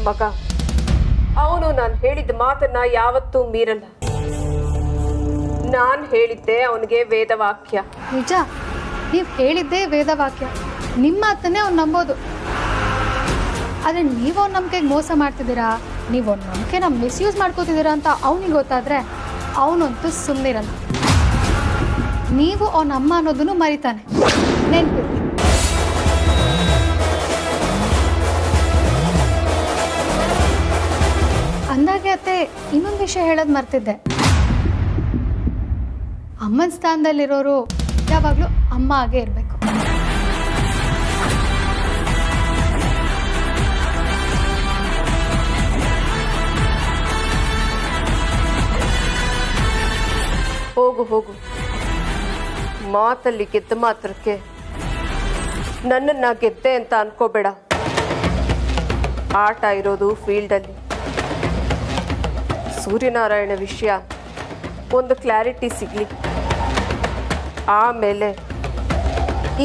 ಮಗ. ಅವನು ನಾನು ಹೇಳಿದ ಮಾತನ್ನ ಯಾವತ್ತೂ ಮೀರಲ್ಲ. ನಾನು ಹೇಳಿದ್ದೆ ಅವನಿಗೆ ವೇದವಾಕ್ಯ. ನಿಜ, ನೀವು ಹೇಳಿದ್ದೇ ವೇದವಾಕ್ಯ. ನಿಮ್ಮ ಮಾತನ್ನೇ ಅವ್ನು ನಂಬೋದು. ಆದರೆ ನೀವು ಅವ್ನ ನಂಬಿಕೆಗೆ ಮೋಸ ಮಾಡ್ತಿದ್ದೀರಾ, ನೀವು ಅವ್ನ ನಂಬಿಕೆನ ಮಿಸ್ಯೂಸ್ ಮಾಡ್ಕೋತಿದ್ದೀರಾ ಅಂತ ಅವನಿಗೆ ಗೊತ್ತಾದರೆ ಅವನಂತೂ ಸುಮ್ಮನಿರಲ್ಲ. ನೀವು ಅವನ ಅಮ್ಮ ಅನ್ನೋದನ್ನು ಮರಿತಾನೆ. ನೆನ್ಪಿರ್ಲಿ. ಅಂದಾಗೆ ಅತ್ತೆ, ಇನ್ನೊಂದು ವಿಷಯ ಹೇಳೋದು ಮರ್ತಿದ್ದೆ. ಅಮ್ಮನ ಸ್ಥಾನದಲ್ಲಿರೋರು ಯಾವಾಗಲೂ ಅಮ್ಮ ಆಗೇ ಇರಬೇಕು. ಹೋಗು ಹೋಗು, ಮಾತಲ್ಲಿ ಗೆದ್ದ ಮಾತ್ರಕ್ಕೆ ನನ್ನನ್ನು ಗೆದ್ದೆ ಅಂತ ಅನ್ಕೋಬೇಡ. ಆಟ ಇರೋದು ಫೀಲ್ಡಲ್ಲಿ. ಸೂರ್ಯನಾರಾಯಣ ವಿಷಯ ಒಂದು ಕ್ಲಾರಿಟಿ ಸಿಗಲಿ, ಆಮೇಲೆ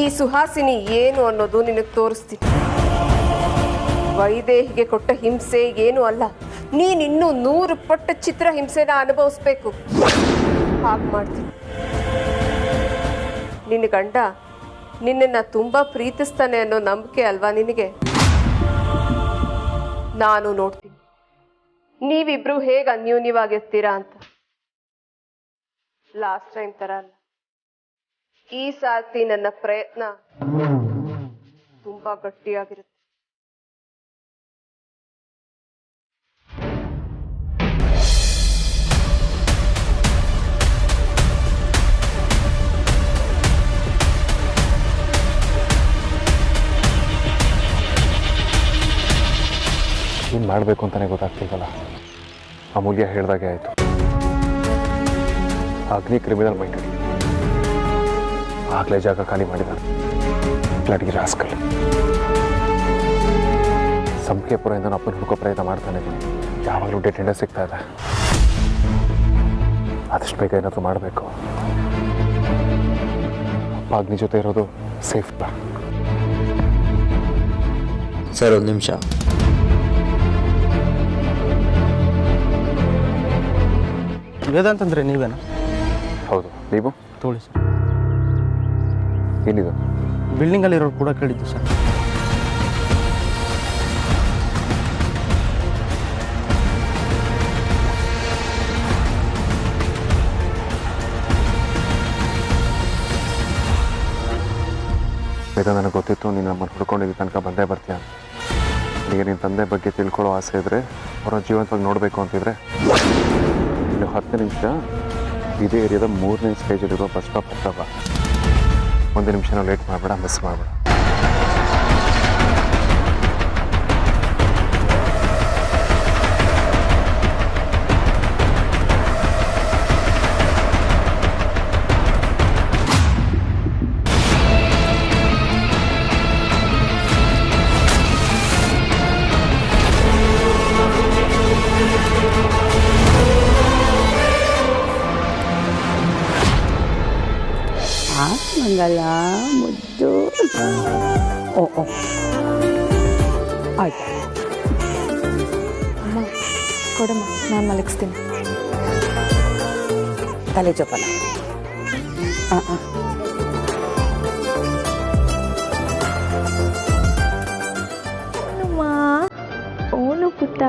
ಈ ಸುಹಾಸಿನಿ ಏನು ಅನ್ನೋದು ನಿನಗೆ ತೋರಿಸ್ತೀನಿ. ವೈದೇಹಿಗೆ ಕೊಟ್ಟ ಹಿಂಸೆ ಏನು ಅಲ್ಲ, ನೀನಿನ್ನೂ 100 ಪಟ್ಟು ಚಿತ್ರ ಹಿಂಸೆನ ಅನುಭವಿಸ್ಬೇಕು. ಹಾಗೆ ಮಾಡ್ತೀನಿ. ನಿನ್ನ ಗಂಡ ನಿನ್ನನ್ನು ತುಂಬ ಪ್ರೀತಿಸ್ತಾನೆ ಅನ್ನೋ ನಂಬಿಕೆ ಅಲ್ವಾ ನಿನಗೆ? ನಾನು ನೋಡ್ತೀನಿ ನೀವಿಬ್ರು ಹೇಗೆ ಅನ್ಯೂನ್ಯವಾಗಿರ್ತೀರಾ ಅಂತ. ಲಾಸ್ಟ್ ಟೈಮ್ ಥರ ಅಲ್ಲ, ಈ ಸಾರ್ತಿ ನನ್ನ ಪ್ರಯತ್ನ ತುಂಬ ಗಟ್ಟಿಯಾಗಿರುತ್ತೆ. ಏನು ಮಾಡಬೇಕು ಅಂತಲೇ ಗೊತ್ತಾಗ್ತಿಲ್ವಲ್ಲ. ಅಮೂಲ್ಯ ಹೇಳ್ದಾಗೆ ಆಯಿತು. ಅಗ್ನಿ ಕ್ರಿಮಿನಲ್ ಮೈಂಡ್, ಆಗಲೇ ಜಾಗ ಖಾಲಿ ಮಾಡಿದ್ದಾರೆ. ಬ್ಲಡ್ಗೆ ರಾಸ್ಕಲ್. ಸಂಖ್ಯೆಪುರದಿಂದ ಅಪ್ಪನ ಹುಡುಕೋ ಪ್ರಯತ್ನ ಮಾಡ್ತಾನೆ ಇದ್ದೀನಿ. ಯಾವಾಗಲೂ ಡೆಡ್ ಎಂಡ ಸಿಗ್ತಾ ಇದೆ. ಆದಷ್ಟು ಬೇಗ ಏನಾದರೂ ಮಾಡಬೇಕು. ಅಪ್ಪ ಅಗ್ನಿ ಜೊತೆ ಇರೋದು ಸೇಫ್ ಇಲ್ಲ. ಸರ್, ಒಂದು ನಿಮಿಷ. ವೇದಾಂತ್ ಅಂದರೆ ನೀವೇನಾ? ಹೌದು, ನೀವು? ತೋಳಿ ಸರ್. ಏನಿದು? ಬಿಲ್ಡಿಂಗಲ್ಲಿರೋರು ಕೂಡ ಕೇಳಿದ್ದು ಸರ್. ವೇದ, ನನಗೆ ಗೊತ್ತಿತ್ತು ನೀನು ನಮ್ಮನ್ನು ಹುಡ್ಕೊಂಡಿದ್ದು ತನಕ ಬಂದೇ ಬರ್ತೀಯ. ನಿನಗೆ ನಿನ್ನ ತಂದೆ ಬಗ್ಗೆ ತಿಳ್ಕೊಳ್ಳೋ ಆಸೆ ಇದ್ದರೆ, ಅವರ ಜೀವಂತವಾಗಿ ನೋಡಬೇಕು ಅಂತಿದ್ರೆ, ಇನ್ನು 10 ನಿಮಿಷ ಇದೇ ಏರಿಯಾದ 3ನೇ ಸ್ಟೇಜಲ್ಲಿರೋ ಬಸ್ ಸ್ಟಾಪ್ ಹತ್ರ ಬಾ. 1 ನಿಮಿಷನೂ ಲೇಟ್ ಮಾಡಬೇಡ, ಮಿಸ್ ಮಾಡಬೇಡ. ಮಂಗಲ ಮುದ್ದು. ಓ ಓ ಆಯ್ತು. ಅಮ್ಮ ಕೊಡಮ್ಮ, ನಾನು ಮಲಗಿಸ್ತೀನಿ. ತಲೆ ಚೊಪ್ಪಲ. ಹಾಂ ಹಾಂ. ಓನು ಪುಟ್ಟ.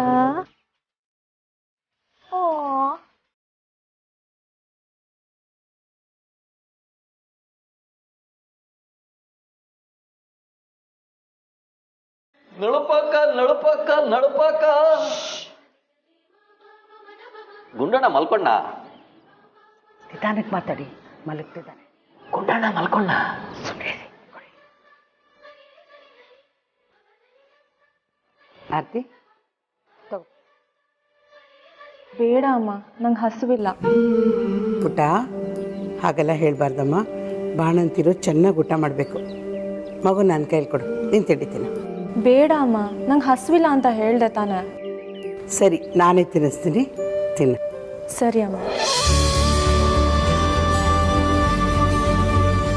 ನಳುಪಾಕ ನಳುಪಾಕ ನಳುಪಾಕ. ಗುಂಡಣ್ಣ ಮಲ್ಕೊಂಡ? ನಿಧಾನಕ್ಕೆ ಮಾತಾಡಿ, ಮಲಗ್ತಿದ್ದಾನೆ. ಗುಂಡಣ್ಣ ಮಲ್ಕೊಂಡ? ಆರ್ತಿ ತಗೋ. ಬೇಡ ಅಮ್ಮ, ನಂಗೆ ಹಸುವಿಲ್ಲ. ಪುಟ್ಟ, ಹಾಗೆಲ್ಲ ಹೇಳಬಾರ್ದಮ್ಮ. ಬಾಣಂತಿರು ಚೆನ್ನಾಗಿ ಊಟ ಮಾಡಬೇಕು. ಮಗು ನನ್ನ ಕೈಲಿ ಕೊಡು, ನೀನು ತಿಂಡಿತೀನಿ. ಬೇಡ ಅಮ್ಮ, ನಂಗೆ ಹಸುವಿಲ್ಲ ಅಂತ ಹೇಳ್ದೆ ತಾನೆ. ಸರಿ, ನಾನೇ ತಿನ್ನಿಸ್ತೀನಿ, ತಿನ್ನು. ಸರಿ ಅಮ್ಮ.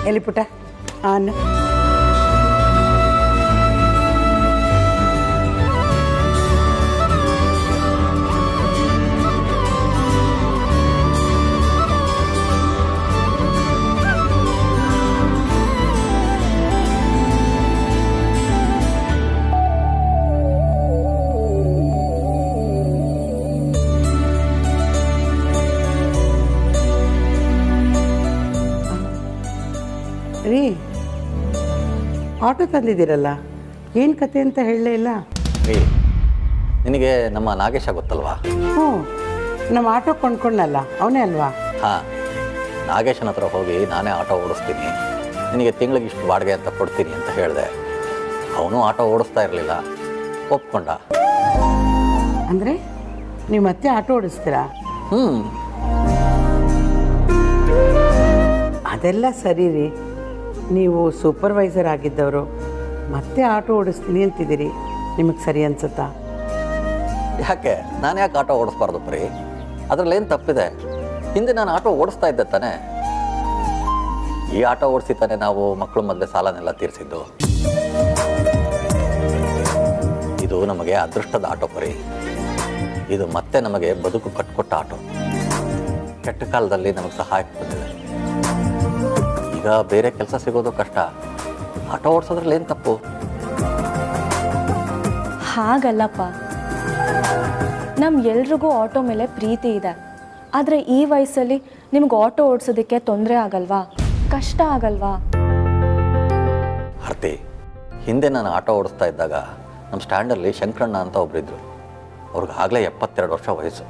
ಎಲ್ಲಿ ಪುಟ್ಟ ಅನ್ನ? ರೀ, ಆಟೋ ತಂದಿದ್ದೀರಲ್ಲ, ಏನು ಕತೆ ಅಂತ ಹೇಳಲೇ ಇಲ್ಲ. ರೀ ನಿನಗೆ ನಮ್ಮ ನಾಗೇಶ ಗೊತ್ತಲ್ವಾ? ಹ್ಞೂ, ನಮ್ಮ ಆಟೋ ಕೊಂಡ್ಕೊಂಡಲ್ಲ, ಅವನೇ ಅಲ್ವಾ? ಹಾಂ, ನಾಗೇಶನ ಹತ್ರ ಹೋಗಿ ನಾನೇ ಆಟೋ ಓಡಿಸ್ತೀನಿ, ನಿನಗೆ ತಿಂಗಳಿಗೆ ಇಷ್ಟು ಬಾಡಿಗೆ ಅಂತ ಕೊಡ್ತೀನಿ ಅಂತ ಹೇಳಿದೆ. ಅವನು ಆಟೋ ಓಡಿಸ್ತಾ ಇರಲಿಲ್ಲ, ಒಪ್ಕೊಂಡ. ಅಂದರೆ ನೀವು ಮತ್ತೆ ಆಟೋ ಓಡಿಸ್ತೀರಾ? ಹ್ಞೂ. ಅದೆಲ್ಲ ಸರಿ ರೀ, ನೀವು ಸೂಪರ್ವೈಸರ್ ಆಗಿದ್ದವರು ಮತ್ತೆ ಆಟೋ ಓಡಿಸ್ತೀನಿ ಅಂತಿದ್ದೀರಿ, ನಿಮಗೆ ಸರಿ ಅನ್ಸುತ್ತಾ? ಯಾಕೆ ನಾನು ಯಾಕೆ ಆಟೋ ಓಡಿಸ್ಬಾರ್ದು ಪ್ರೀ? ಅದರಲ್ಲೇನು ತಪ್ಪಿದೆ? ಹಿಂದೆ ನಾನು ಆಟೋ ಓಡಿಸ್ತಾ ಇದ್ದೆ ತಾನೆ. ಈ ಆಟೋ ಓಡಿಸಿ ತಾನೆ ನಾವು ಮಕ್ಕಳು ಮೊದಲೇ ಸಾಲನೆಲ್ಲ ತೀರಿಸಿದ್ದು. ಇದು ನಮಗೆ ಅದೃಷ್ಟದ ಆಟೋ ಪ್ರೀ. ಇದು ಮತ್ತೆ ನಮಗೆ ಬದುಕು ಕಟ್ಕೊಟ್ಟ ಆಟೋ. ಕೆಟ್ಟ ಕಾಲದಲ್ಲಿ ನಮಗೆ ಸಹಾಯಕ್ಕೆ ಬಂದಿದೆ. ಈಗ ಬೇರೆ ಕೆಲಸ ಸಿಗೋದು ಕಷ್ಟ, ಆಟೋ ಓಡಿಸೋದ್ರಲ್ಲಿ ಏನು ತಪ್ಪು? ಹಾಗಲ್ಲಪ್ಪ, ಎಲ್ರಿಗೂ ಆಟೋ ಮೇಲೆ ಪ್ರೀತಿ ಇದೆ. ಆದರೆ ಈ ವಯಸ್ಸಲ್ಲಿ ನಿಮ್ಗೆ ಆಟೋ ಓಡಿಸೋದಕ್ಕೆ ತೊಂದರೆ ಆಗಲ್ವಾ? ಕಷ್ಟ ಆಗಲ್ವಾ? ಆರ್ತಿ, ಹಿಂದೆ ನಾನು ಆಟೋ ಓಡಿಸ್ತಾ ಇದ್ದಾಗ ನಮ್ಮ ಸ್ಟ್ಯಾಂಡಲ್ಲಿ ಶಂಕರಣ್ಣ ಅಂತ ಒಬ್ಬರಿದ್ದರು. ಅವ್ರಿಗೆ ಆಗಲೇ 72 ವರ್ಷ ವಯಸ್ಸು.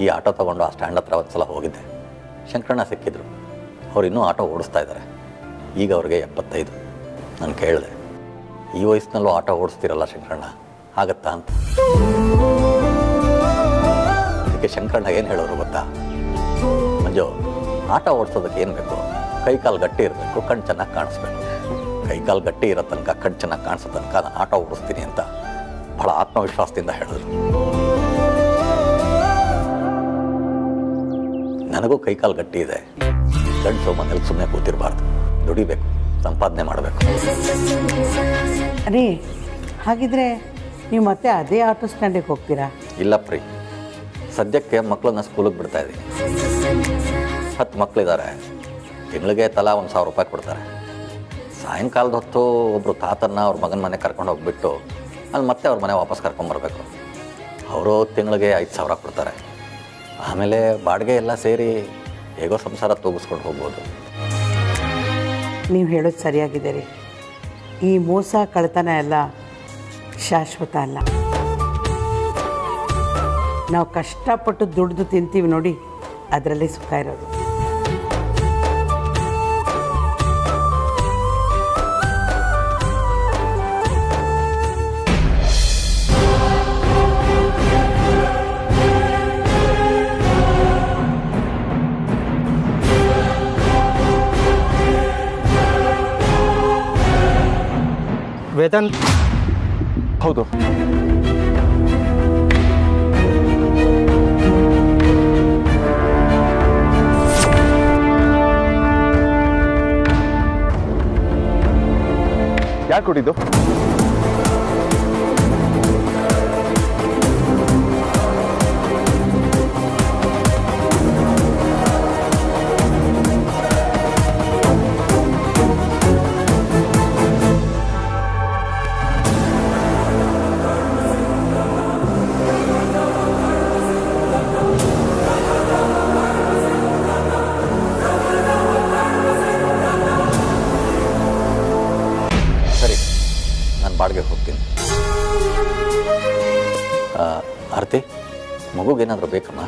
ಈ ಆಟೋ ತೊಗೊಂಡು ಆ ಸ್ಟ್ಯಾಂಡ್ ಹತ್ರ ಒಂದು ಸಲ ಹೋಗಿದ್ದೆ. ಶಂಕರಣ್ಣ ಸಿಕ್ಕಿದ್ರು. ಅವ್ರು ಇನ್ನೂ ಆಟೋ ಓಡಿಸ್ತಾ ಇದ್ದಾರೆ. ಈಗ ಅವ್ರಿಗೆ 75. ನಾನು ಕೇಳಿದೆ, ಈ ವಯಸ್ಸಿನಲ್ಲೂ ಆಟೋ ಓಡಿಸ್ತಿರಲ್ಲ ಶಂಕರಣ್ಣ, ಆಗತ್ತಾ ಅಂತ. ಅದಕ್ಕೆ ಶಂಕರಣ್ಣ ಏನು ಹೇಳೋರು ಗೊತ್ತಾ? ಮಂಜು, ಆಟೋ ಓಡಿಸೋದಕ್ಕೆ ಏನು ಬೇಕು? ಕೈಕಾಲು ಗಟ್ಟಿ ಇರಬೇಕು, ಕಣ್ಣು ಚೆನ್ನಾಗಿ ಕಾಣಿಸ್ಬೇಕು. ಕೈಕಾಲು ಗಟ್ಟಿ ಇರೋ ತನಕ, ಕಣ್ಣು ಚೆನ್ನಾಗಿ ಕಾಣಿಸೋ ತನಕ ನಾನು ಆಟೋ ಓಡಿಸ್ತೀನಿ ಅಂತ ಭಾಳ ಆತ್ಮವಿಶ್ವಾಸದಿಂದ ಹೇಳಿದ್ರು. ನನಗೂ ಕೈಕಾಲು ಗಟ್ಟಿ ಇದೆ. ಗಂಡಸು ಮನೇಲಿ ಸುಮ್ಮನೆ ಕೂತಿರಬಾರ್ದು, ದುಡಿಬೇಕು, ಸಂಪಾದನೆ ಮಾಡಬೇಕು. ರೀ, ಹಾಗಿದ್ರೆ ನೀವು ಮತ್ತೆ ಅದೇ ಆಟೋ ಸ್ಟ್ಯಾಂಡಿಗೆ ಹೋಗ್ತೀರಾ? ಇಲ್ಲ ಪ್ರೀ, ಸದ್ಯಕ್ಕೆ ಮಕ್ಕಳನ್ನ ಸ್ಕೂಲಿಗೆ ಬಿಡ್ತಾ ಇದ್ದೀನಿ. 10 ಮಕ್ಕಳಿದ್ದಾರೆ. ತಿಂಗಳಿಗೆ ತಲಾ 1,000 ರೂಪಾಯಿ ಕೊಡ್ತಾರೆ. ಸಾಯಂಕಾಲದ ಹೊತ್ತು ಒಬ್ಬರು ತಾತನ್ನ ಅವ್ರ ಮಗನ ಮನೆ ಕರ್ಕೊಂಡು ಹೋಗ್ಬಿಟ್ಟು ಅಲ್ಲಿ ಮತ್ತೆ ಅವ್ರ ಮನೆ ವಾಪಸ್ ಕರ್ಕೊಂಬರ್ಬೇಕು. ಅವರು ತಿಂಗಳಿಗೆ 5,000 ಕೊಡ್ತಾರೆ. ಆಮೇಲೆ ಬಾಡಿಗೆ ಎಲ್ಲ ಸೇರಿ ಹೇಗೋ ಸಂಸಾರ ತೂಗಿಸ್ಕೊಂಡು ಹೋಗ್ಬೋದು. ನೀವು ಹೇಳೋದು ಸರಿಯಾಗಿದೆ ರೀ. ಈ ಮೋಸ ಕಳ್ತನ ಎಲ್ಲ ಶಾಶ್ವತ ಅಲ್ಲ. ನಾವು ಕಷ್ಟಪಟ್ಟು ದುಡ್ದು ತಿಂತೀವಿ ನೋಡಿ, ಅದರಲ್ಲೇ ಸುಖ ಇರೋದು. ವೇದಾಂತ್, ಹೌದು, ಯಾಕೆ ಕೊಟ್ಟಿದ್ದು? ಸರಿ, ನಾನು ಬಾಡಿಗೆ ಹೋಗ್ತೀನಿ. ಆರತಿ, ಮಗುಗೇನಾದರೂ ಬೇಕಮ್ಮ?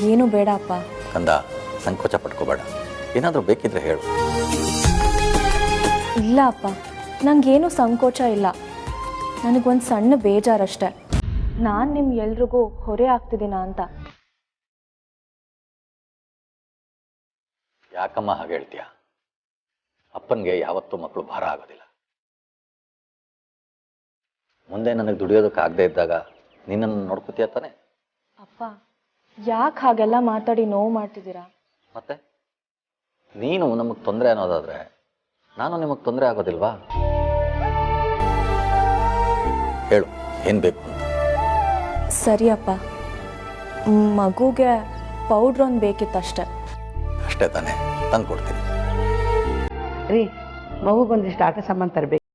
ಏನು ಬೇಡ ಅಪ್ಪ. ಕಂದ, ಸಂಕೋಚ ಪಟ್ಕೋಬೇಡ. ಏನಾದರೂ ಬೇಕಿದ್ರೆ ಹೇಳು. ಇಲ್ಲ ಅಪ್ಪ, ನನಗೇನು ಸಂಕೋಚ ಇಲ್ಲ. ನನಗೊಂದು ಸಣ್ಣ ಬೇಜಾರಷ್ಟೆ. ನಾನು ಎಲ್ರಿಗೂ ಹೊರೆ ಆಗ್ತಿದ್ದೀನ ಅಂತ. ಯಾಕಮ್ಮ ಹಾಗೆ ಹೇಳ್ತೀಯ? ಅಪ್ಪನಿಗೆ ಯಾವತ್ತೂ ಮಕ್ಕಳು ಭಾರ ಆಗೋದಿಲ್ಲ. ಮುಂದೆ ನನಗೆ ದುಡಿಯೋದಕ್ಕಾಗದೇ ಇದ್ದಾಗ ನಿನ್ನನ್ನು ನೋಡ್ಕೋತೀಯ ತಾನೆ? ಅಪ್ಪ, ಯಾಕೆ ಹಾಗೆಲ್ಲ ಮಾತಾಡಿ ನೋವು ಮಾಡ್ತಿದ್ದೀರಾ? ಮತ್ತೆ ನೀನು ನಮಗೆ ತೊಂದರೆ ಅನ್ನೋದಾದರೆ ನಾನು ನಿಮಗೆ ತೊಂದರೆ ಆಗೋದಿಲ್ವಾ? ಹೇಳು, ಏನು ಬೇಕು ಅಂತ. ಸರಿ ಅಪ್ಪ, ಮಗುಗೆ ಪೌಡ್ರ್ ಒಂದು ಬೇಕಿತ್ತಷ್ಟೆ. ಅಷ್ಟೇ ತಾನೇ, ತಂದು ಕೊಡ್ತೀನಿ. ರೀ, ಮಗುಗೊಂದಿಷ್ಟು ಆಟ ಸಾಮಾನು ತರಬೇಕು.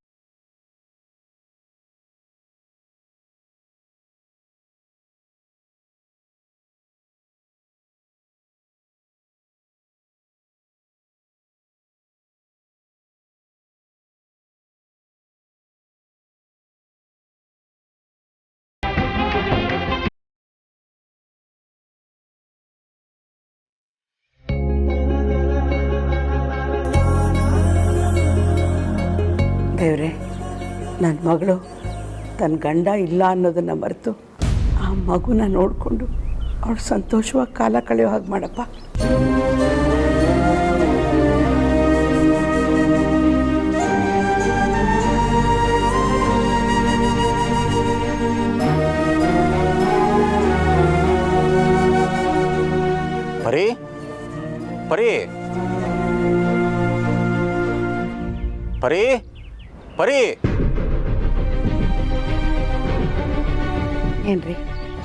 ದೇವ್ರೆ, ನನ್ನ ಮಗಳು ತನ್ನ ಗಂಡ ಇಲ್ಲ ಅನ್ನೋದನ್ನು ಮರೆತು ಆ ಮಗುನ ನೋಡಿಕೊಂಡು ಅವಳು ಸಂತೋಷವಾಗಿ ಕಾಲ ಕಳೆಯೋ ಹಾಗೆ ಮಾಡಪ್ಪ. ಪರಿ ಪರಿ ಪರಿ ಪರಿ ಏನ್ರಿ?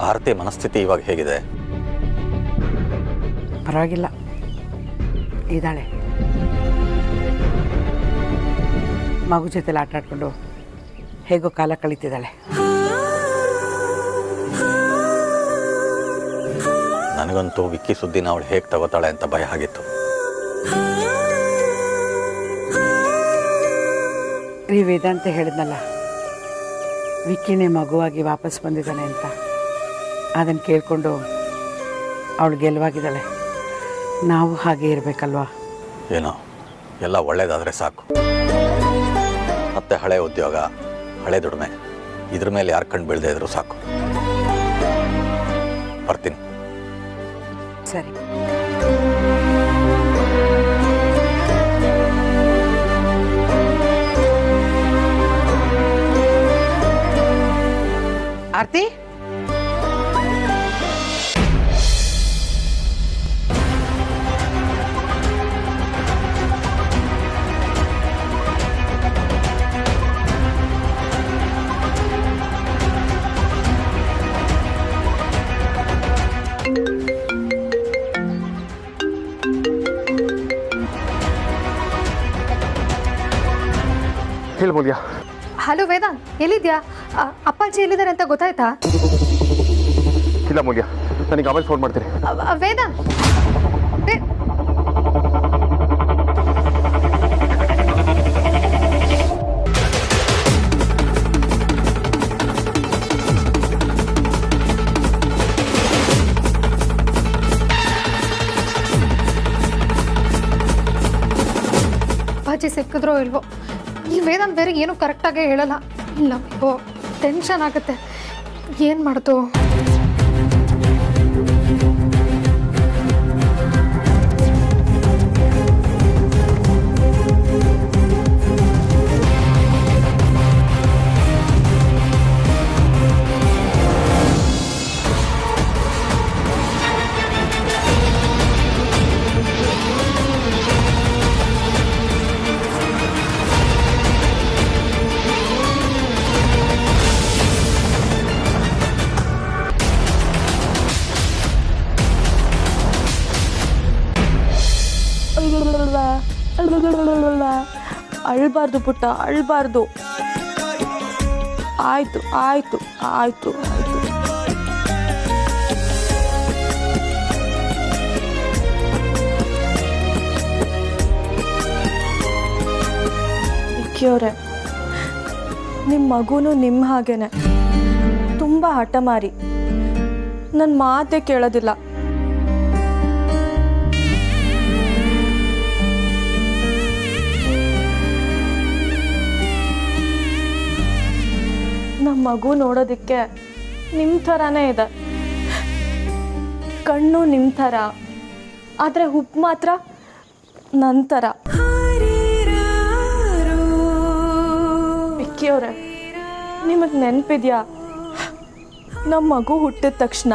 ಆರತಿ ಮನಸ್ಥಿತಿ ಇವಾಗ ಹೇಗಿದೆ? ಪರವಾಗಿಲ್ಲ, ಇದ್ದಾಳೆ. ಮಗು ಜೊತೆಲಿ ಆಟ ಆಡ್ಕೊಂಡು ಹೇಗೋ ಕಾಲ ಕಳೀತಿದ್ದಾಳೆ. ನನಗಂತೂ ವಿಕ್ಕಿ ಸುದ್ದಿನ ಅವಳು ಹೇಗೆ ತಗೋತಾಳೆ ಅಂತ ಭಯ ಆಗಿತ್ತು. ರೀ, ವೇದಾಂತ ಹೇಳಿದ್ನಲ್ಲ, ವಿಕ್ಕಿನೇ ಮಗುವಾಗಿ ವಾಪಸ್ ಬಂದಿದ್ದಾನೆ ಅಂತ. ಅದನ್ನು ಕೇಳಿಕೊಂಡು ಅವಳು ಗೆಲುವಾಗಿದ್ದಾಳೆ. ನಾವು ಹಾಗೆ ಇರಬೇಕಲ್ವಾ? ಏನೋ ಎಲ್ಲ ಒಳ್ಳೇದಾದರೆ ಸಾಕು. ಮತ್ತೆ ಹಳೆ ಉದ್ಯೋಗ, ಹಳೆ ದುಡಿಮೆ, ಇದ್ರ ಮೇಲೆ ಯಾರು ಕಣ್ಣು ಬೀಳದೆ ಇದ್ರು ಸಾಕು. ಬರ್ತೀನಿ. ಸರಿ. ಆರ್ತಿ, ಹೇಳು ಮೂಲ್ಯ. ಹಲೋ ವೇದಾಂತ್, ಎಲ್ಲಿದ್ಯಾ? ಅಪ್ಪಾಜಿ ಎಲ್ಲಿದ್ದಾರೆ ಅಂತ ಗೊತ್ತಾಯ್ತಾ? ಇಲ್ಲ ಮೂಲ್ಯ, ನನಗೆ ಆಮೇಲೆ ಫೋನ್ ಮಾಡ್ತೀನಿ. ವೇದಾಂತ್, ಅಪ್ಪಾಜಿ ಸಿಕ್ಕಿದ್ರೋ ಇಲ್ವೋ? ಈ ವೇದಾಂತ್ ಬೇರೆ ಏನೂ ಕರೆಕ್ಟಾಗೇ ಹೇಳಲ್ಲ. ಇಲ್ಲ, ಟೆನ್ಷನ್ ಆಗುತ್ತೆ. ಏನು ಮಾಡ್ತು? ಅಳ್ಬಾರ್ದು ಪುಟ್ಟ, ಅಳ್ಬಾರ್ದು. ಆಯ್ತು ಆಯ್ತು ಆಯ್ತು ಆಯ್ತು. ವಿಕ್ಕಿಯವರೇ, ನಿಮ್ಮ ಮಗುನು ನಿಮ್ಮ ಹಾಗೇನೆ ತುಂಬ ಹಠಮಾರಿ, ನನ್ನ ಮಾತೇ ಕೇಳೋದಿಲ್ಲ. ನಮ್ಮ ಮಗು ನೋಡೋದಕ್ಕೆ ನಿಮ್ಮ ಥರನೇ ಇದೆ. ಕಣ್ಣು ನಿಮ್ಮ ಥರ, ಆದರೆ ಹುಬ್ಬು ಮಾತ್ರ ನನ್ನ ಥರ. ವಿಕ್ಕಿಯವರೇ, ನಿಮಗೆ ನೆನಪಿದೆಯಾ, ನಮ್ಮ ಮಗು ಹುಟ್ಟಿದ ತಕ್ಷಣ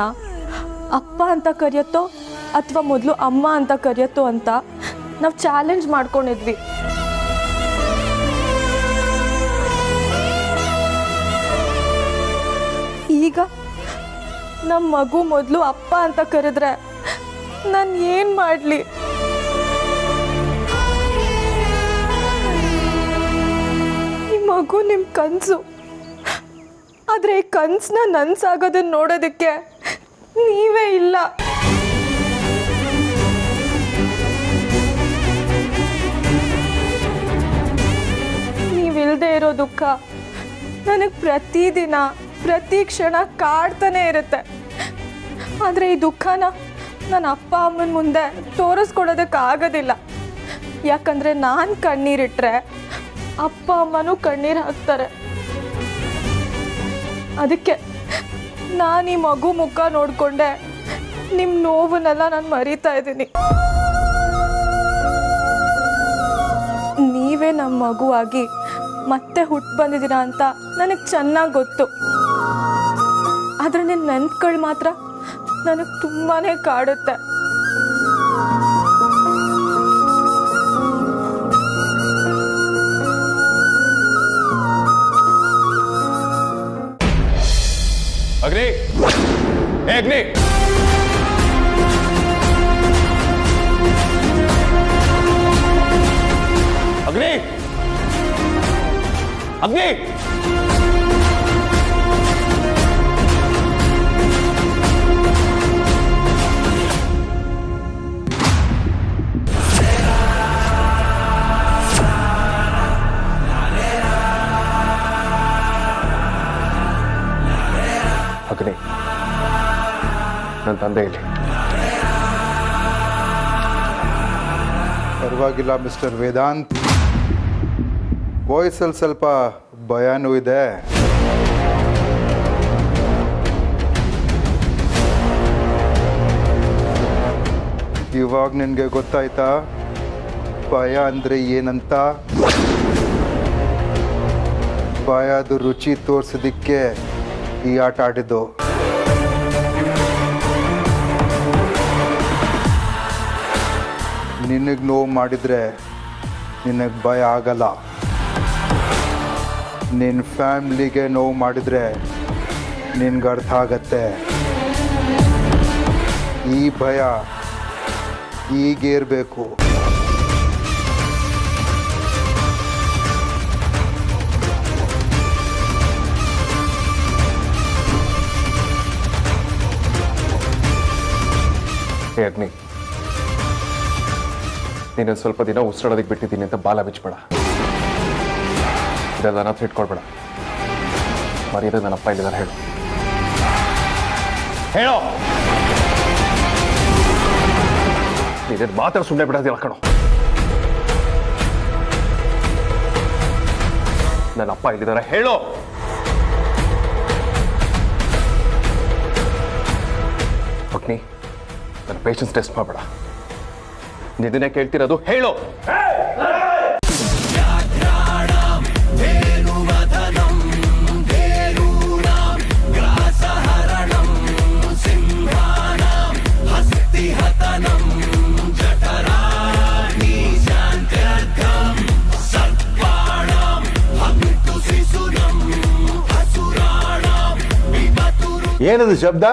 ಅಪ್ಪ ಅಂತ ಕರೆಯತ್ತೋ ಅಥವಾ ಮೊದಲು ಅಮ್ಮ ಅಂತ ಕರೆಯತ್ತೋ ಅಂತ ನಾವು ಚಾಲೆಂಜ್ ಮಾಡ್ಕೊಂಡಿದ್ವಿ. ಈಗ ನಮ್ಮ ಮಗು ಮೊದಲು ಅಪ್ಪ ಅಂತ ಕರೆದ್ರೆ ನಾನು ಏನು ಮಾಡಲಿ? ಈ ಮಗು ನಿಮ್ಮ ಕನಸು, ಆದರೆ ಈ ಕನಸನ್ನ ನನಸಾಗೋದನ್ನ ನೋಡೋದಕ್ಕೆ ನೀವೇ ಇಲ್ಲ. ನೀವಿಲ್ಲದೆ ಇರೋ ದುಃಖ ನನಗೆ ಪ್ರತಿದಿನ ಪ್ರತಿ ಕ್ಷಣ ಕಾಡ್ತಾನೆ ಇರುತ್ತೆ. ಆದರೆ ಈ ದುಃಖನ ನನ್ನ ಅಪ್ಪ ಅಮ್ಮನ ಮುಂದೆ ತೋರಿಸ್ಕೊಡೋದಕ್ಕಾಗೋದಿಲ್ಲ. ಯಾಕಂದರೆ ನಾನು ಕಣ್ಣೀರಿಟ್ರೆ ಅಪ್ಪ ಅಮ್ಮನೂ ಕಣ್ಣೀರು ಹಾಕ್ತಾರೆ. ಅದಕ್ಕೆ ನಾನು ಈ ಮಗು ಮುಖ ನೋಡಿಕೊಂಡೆ ನಿಮ್ಮ ನೋವನ್ನೆಲ್ಲ ನಾನು ಮರೀತಾ ಇದ್ದೀನಿ. ನೀವೇ ನಮ್ಮ ಮಗುವಾಗಿ ಮತ್ತೆ ಹುಟ್ಟು ಬಂದಿದ್ದೀರಾ ಅಂತ ನನಗೆ ಚೆನ್ನಾಗಿ ಗೊತ್ತು. ಆದರೆ ನಿನ್ನ ನೆನಪುಗಳು ಮಾತ್ರ ನನಗೆ ತುಂಬಾ ಕಾಡುತ್ತೆ. ಅಗ್ನಿ, ಏ ಅಗ್ನಿ, ಅಗ್ನಿ, ಅಗ್ನಿ, ಅಗ್ನಿ, ನನ್ನ ತಂದೆ ಇಲ್ಲಿ. ಪರವಾಗಿಲ್ಲ ಮಿಸ್ಟರ್ ವೇದಾಂತ್, ವಾಯ್ಸಲ್ಲಿ ಸ್ವಲ್ಪ ಭಯನೂ ಇದೆ. ಇವಾಗ ನಿನಗೆ ಗೊತ್ತಾಯ್ತಾ ಭಯ ಅಂದರೆ ಏನಂತ? ಭಯದ ರುಚಿ ತೋರಿಸೋದಕ್ಕೆ ಈ ಆಟ ಆಡಿದ್ದು. ನಿನಗೆ ನೋವು ಮಾಡಿದರೆ ನಿನಗೆ ಭಯ ಆಗಲ್ಲ. ನಿನ್ನ ಫ್ಯಾಮ್ಲಿಗೆ ನೋವು ಮಾಡಿದರೆ ನಿನ್ಗೆ ಅರ್ಥ ಆಗತ್ತೆ. ಈ ಭಯ ಈಗಿರಬೇಕು. ಹೇ ಅಗ್ನಿ, ನೀನು ಸ್ವಲ್ಪ ದಿನ ಉಸಿರಾಡೋದಕ್ಕೆ ಬಿಟ್ಟಿದ್ದೀನಿ ಅಂತ ಬಾಲ ಬಿಚ್ಚಬೇಡ. ಇದೆಲ್ಲ ನನ್ನ ಇಟ್ಕೊಳ್ಬೇಡ. ಮರ್ಯಾದೆ ನನ್ನ ಅಪ್ಪ ಇಲ್ಲಿದ್ದಾರೆ, ಹೇಳು ಹೇಳೋ. ನೀನು ಮಾತ್ರ ಸುಮ್ಮನೆ ಬಿಡೋದಿಲ್ಲ ಕಣೋ. ನನ್ನ ಅಪ್ಪ ಇಲ್ಲಿದ್ದಾರೆ, ಹೇಳೋ. ಅಗ್ನಿ, ನನ್ನ ಪೇಷನ್ಸ್ ಟೆಸ್ಟ್ ಮಾಡಬೇಡ. ನಿನ್ನೆ ಕೇಳ್ತಿರೋದು ಹೇಳು. ಏನದು ಶಬ್ದ?